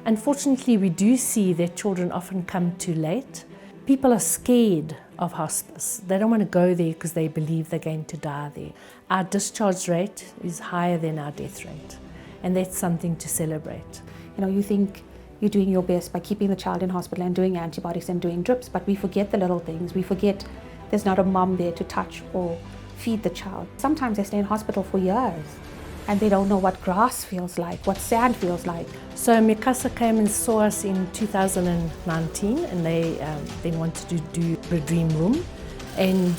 Unfortunately, we do see that children often come too late. People are scared of hospice. They don't want to go there because they believe they're going to die there. Our discharge rate is higher than our death rate, and that's something to celebrate. You know, you think you're doing your best by keeping the child in hospital and doing antibiotics and doing drips, but we forget the little things. We forget there's not a mom there to touch or feed the child. Sometimes they stay in hospital for years and they don't know what grass feels like, what sand feels like. So Mikasa came and saw us in 2019, and they then wanted to do a dream room, and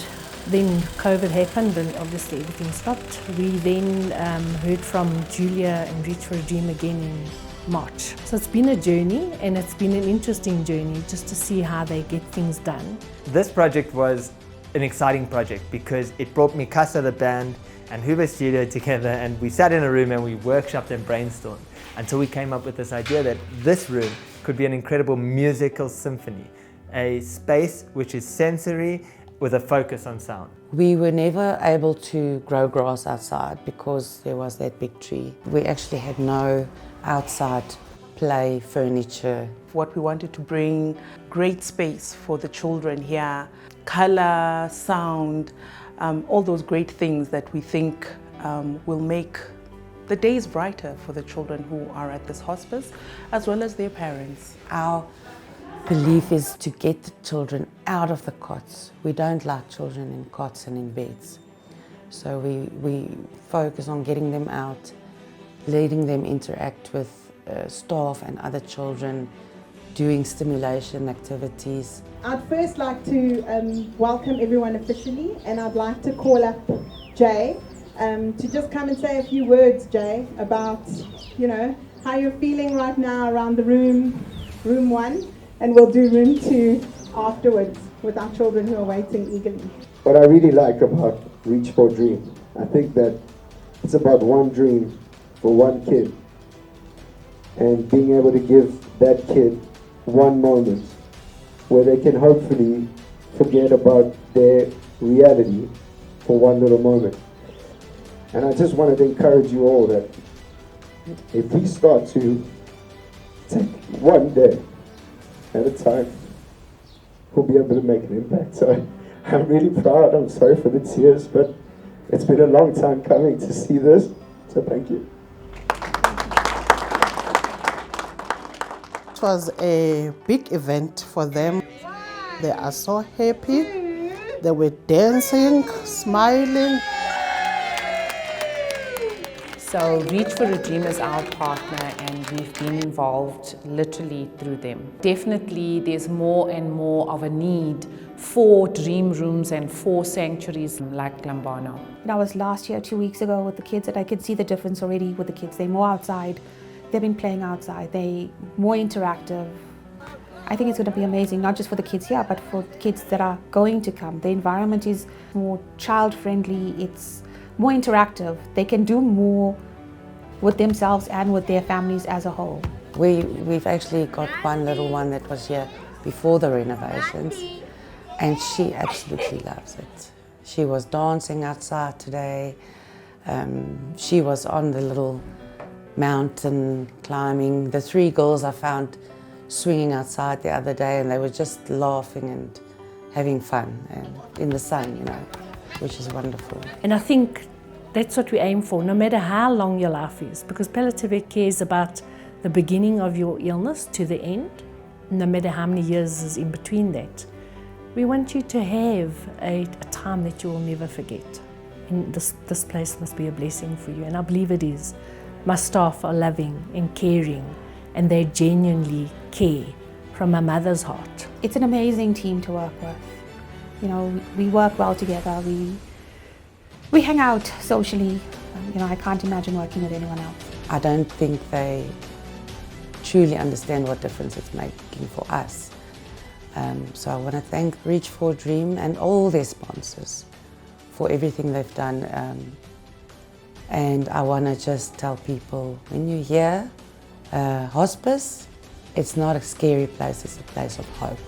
then COVID happened and obviously everything stopped. We then heard from Julia and Reach for a Dream again in March. So it's been a journey, and it's been an interesting journey just to see how they get things done. This project was an exciting project because it brought Mikasa, the band, and Huber Studio together, and we sat in a room and we workshopped and brainstormed until we came up with this idea that this room could be an incredible musical symphony, a space which is sensory with a focus on sound. We were never able to grow grass outside because there was that big tree. We actually had no outside play furniture. What we wanted to bring, great space for the children here, color, sound, all those great things that we think will make the days brighter for the children who are at this hospice, as well as their parents. Our belief is to get the children out of the cots. We don't like children in cots and in beds. So we focus on getting them out, letting them interact with staff and other children, doing stimulation activities. I'd first like to welcome everyone officially, and I'd like to call up Jay to just come and say a few words, Jay, about, you know, how you're feeling right now around the room, room 1, and we'll do room 2 afterwards with our children who are waiting eagerly. What I really like about Reach for Dream, I think that it's about one dream for one kid, and being able to give that kid one moment where they can hopefully forget about their reality for one little moment. And I just wanted to encourage you all that if we start to take one day at a time, we'll be able to make an impact. So I'm really proud. I'm sorry for the tears, but it's been a long time coming to see this. So thank you. It was a big event for them. They are so happy. They were dancing, smiling. So Reach for a Dream is our partner, and we've been involved literally through them. Definitely there's more and more of a need for dream rooms and for sanctuaries like Lambano. I was last year, 2 weeks ago with the kids, and I could see the difference already with the kids. They're more outside. They've been playing outside. They're more interactive. I think it's going to be amazing, not just for the kids here, but for kids that are going to come. The environment is more child-friendly. It's more interactive. They can do more with themselves and with their families as a whole. We've actually got one little one that was here before the renovations, and she absolutely loves it. She was dancing outside today. She was on the little mountain climbing. The 3 girls I found swinging outside the other day, and they were just laughing and having fun and in the sun, you know, which is wonderful. And I think that's what we aim for, no matter how long your life is, because palliative care is about the beginning of your illness to the end, no matter how many years is in between that. We want you to have a time that you will never forget. And this place must be a blessing for you, and I believe it is. My staff are loving and caring, and they genuinely care from a mother's heart. It's an amazing team to work with. You know, we work well together. We hang out socially. You know, I can't imagine working with anyone else. I don't think they truly understand what difference it's making for us. So I want to thank Reach for a Dream and all their sponsors for everything they've done. And I want to just tell people, when you hear hospice, it's not a scary place, it's a place of hope.